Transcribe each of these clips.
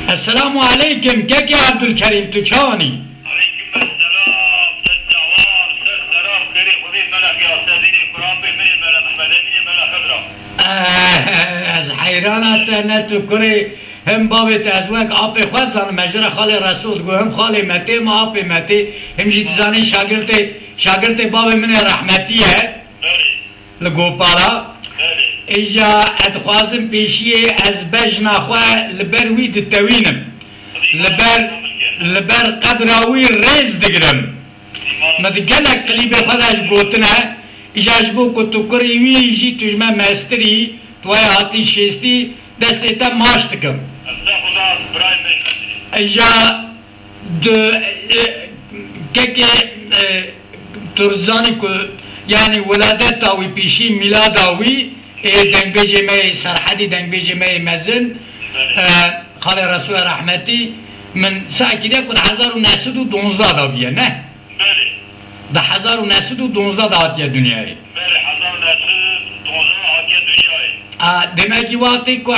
السلام عليكم كيف يا عبد الكريم تشاني؟ عليكم السلام تجوار سلام كريم خذي الملك يا استاذيني الكرام من الملك محمداني الملك خضراء. از حیرانت نتوکری هم بابت ازواج آب خود زن مجرا خال رسول گو هم خال متی ما آب متی هم جیت زنی شاگرد باب من رحمتیه لگوپالا ایجا ادخوازم پیشیه از بجنا خواه لبر وید توینم لبر قبراوی ریز دگرم مدگلک قلیب خود از گوتنه ایجا جبو کتوکری وی جی تجمع مستری توی هاتی شیستی دستی تا ماشتکم ایجا که ترزانی که یعنی ولادت تاوی پیشی میلاد آوی دنگ بیجی می سرحدی دنگ بیجی می مزن خاله رسول رحمتی من ساکیده کن 1912 دا بیه نه؟ بله ده 1912 دا هاتیه دنیایی بله 1912 هاتیه دنیایی دماغی وقتی که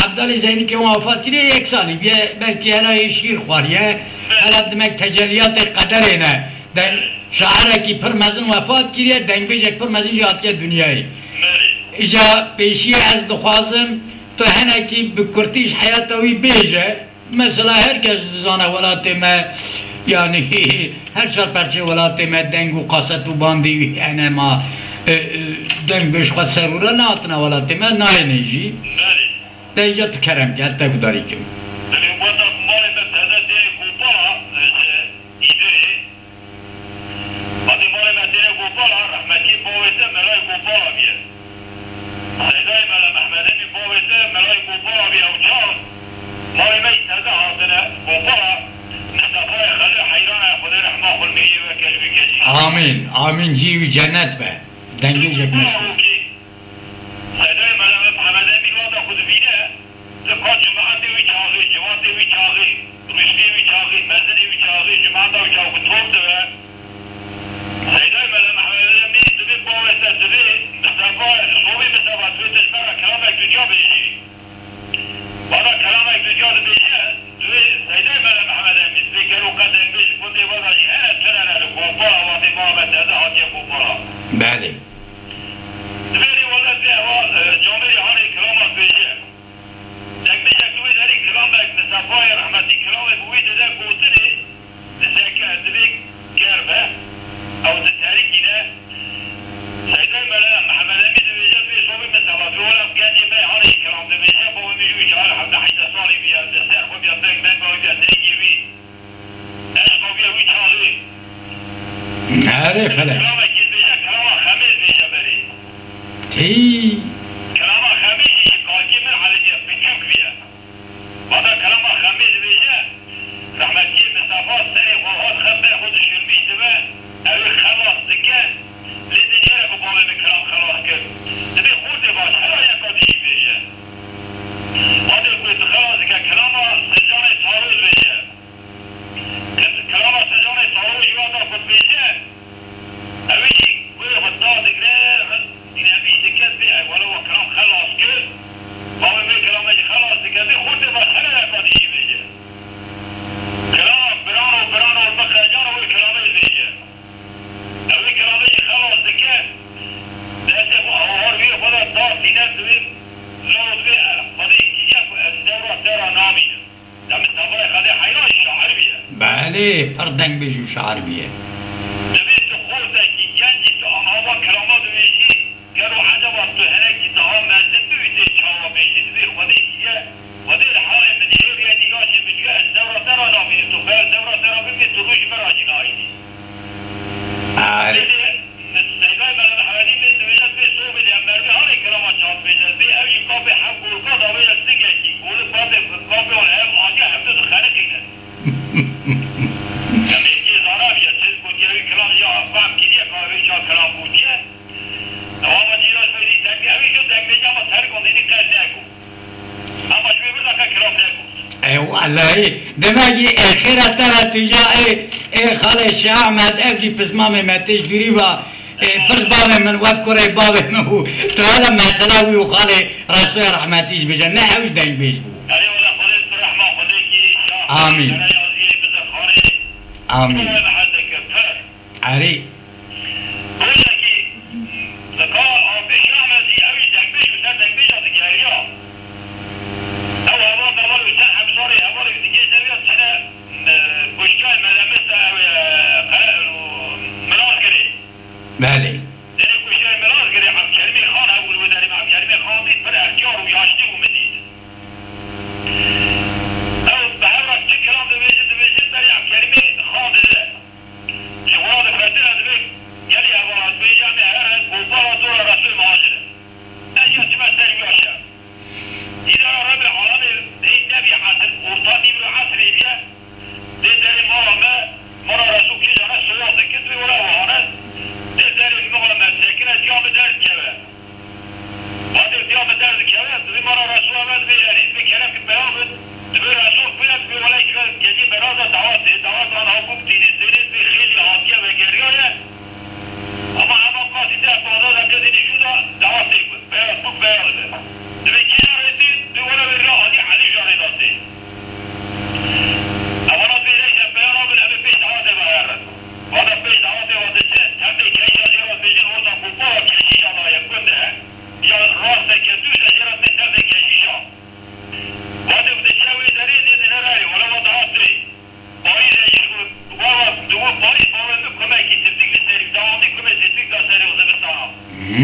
عبدال زینی که وفات کرده یک سالی بیه بلکه هلا شیر خواریه هلا دماغ تجلیات قدره نه شاعره که پر مزن وفات کرده دنگ بیجی پر مزن جا هاتیه دنیایی ایجا پیشی از دخوازم تو هنه که بکرتیش حیاتوی بیجه مثلا هر کس زانه ولاتی ما یعنی هر سال پرچه ولاتی ما دنگ و قاست و باندی یعنی ما دنگ بیش خود سروره ناتنا ولاتی ما نای نیجی ده ایجا تو کرم که حتی کداری کم سيداي ملا محمداني بويته ملاي بوبا بي او جان مالي مي تازا هاتنا بوبا مصطفى خلي حيران خذ رحمه خل مية وكلبي كجي آمين آمين جيوي جنت به دنگي جك مشروف سيداي ملا محمداني الوضع خذ فينا لقد جماعتي ويشاغي جماعتي ويشاغي رشدي ويشاغي مزني ويشاغي جماعتي ويشاغي توب دوا سيداي ملا محمداني تبي بويته تبي مصطفى صوبي مصطفى تبي تسمع كلامك دنيا بيجي بعد كلامك دنيا بيجي تبي سيداي ملا محمداني تبي كانوا قدم بيج كنت وضع جهات ترى الكوبا وفي بابا هذا هاتي كوبا بله تبي ولا في جامعي هاني كلامك بيجي دقمي شكوي داري كلامك مصطفى رحمتي كلامك ويد ده قوتني تسكت تبي كربه او تتاركينا سيداي ملا محمداني تبي في صوبي مصطفى ولا بجاني بي هاني كلام تبي شاب ومجي يشعر حتى حتى صاري بيا دسر وبيا بنك بنك وبيا تيجي بي ايش وبيا ويشعري عارف هلا كلامك بيجا كلامه خميس بيجا بري تي كلامه خميس يقاكي من على بيتشوك بيا بعد كلامه خميس بيجا رحمتي مصطفى سري وهاد خبر خود شلمي تبع او خلاص دكان لازم يعرف بابا بكلام خلاص كده تبي خود باش هلا يا قديش بيجا هذا يقول خلاص كلامه سجانه صاروج بيجا كلامه سجانه صاروج يوضع خود بيجا اويجي كل غطاء دقرار ينبيش دكان بيها ولو كلام خلاص كده بابا بكلام خلاص دكان بي خود باش هلا يا قديش بيجا كلامه برانو والمخرجان والكلام اللي بيجا اوي كلامه خلاص دكان لازم أهوار بيه خدا الضغط لنفسه لو بيه قضية كيجاك الدورة ترى نامية لما الصبايا خدي حيران الشعر بيه بله پر دنگ بیجو شعر بیه دبيت خوزة كي جنجي تأماما كلامات بيشي قالوا حدا وقت هناك تهام مازن بيشي تشاوا بيشي دبي خدي كيجا خدي الحالة من هير يدي قاشي بجاء الدورة ترى نامية تخير الدورة ترى بمي تروش مراجي نايدي عارف سيداي ملا محمدين من دويلات بي صوبي دي أمربي هاري كلامات شاد بيجل بي أوي قابي حق والقاضة ويلا سنجاكي قول قابي والهم آجي حبتو خانقينا لما يجي زارابيا تل قوتي أوي كلام جا أفهم كدية قابي شا كلام قوتيه نواما جيراش بيدي تنبي أوي شو تنبي جا ما تارك ونديني قل ناكو أما شوي بردك كلام ناكو اي والله دماغي اخيرا ترى تجا اي خالي شاه احمد ابجي بسمامي ما تجدري با فرد بابي من وقت كوري بابي منو تو هذا مسألة ويو خالي رسول رحمتيش بجا نحوش دنگ بيش بو أي ولا خذيت رحمة خذيكي آمین. آمین. علی بله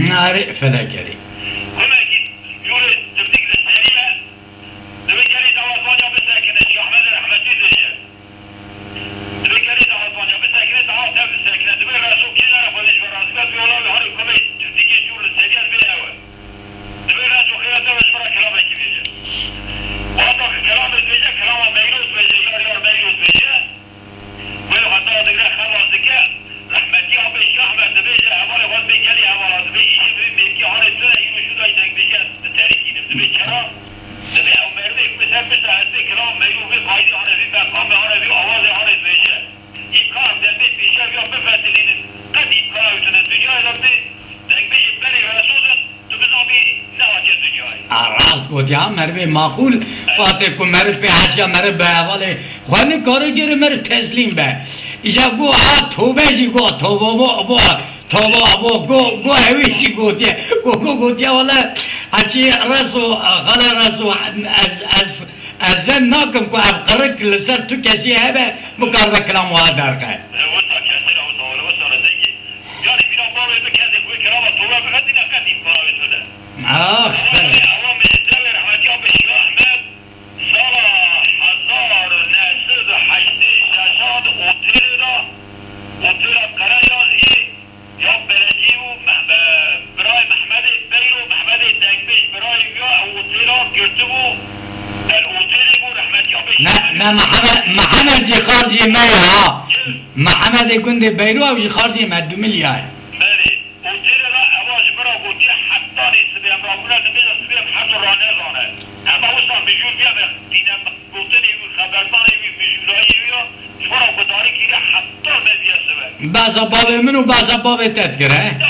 ناري فلكري مرد معقول باته کو مرد به حاشیه مرد به حواله خانه کارگر مرد تسلیم به ایجا گو توبه جی گو توبه گو هویشی گوتیه گوتیه والا هرچی رسو غلا رسو از زن ناکم کو افقرک لسر تو کسی هبه مقاربه کلام وادر که نه محمد جي خارجي ما ها محمد يكون دي بيرو او جي خارجي ما 2 مليار بله اوتيل لا اواج برا قوتي حتى نسبي امرابنا نبي نسبي حتى رانزانه اما وصل بجول بيا دينا قوتني خبرتاني بجولاي بيا شورا بداري كده حتى ما بيسبه بعض باب منو بعض باب تذكره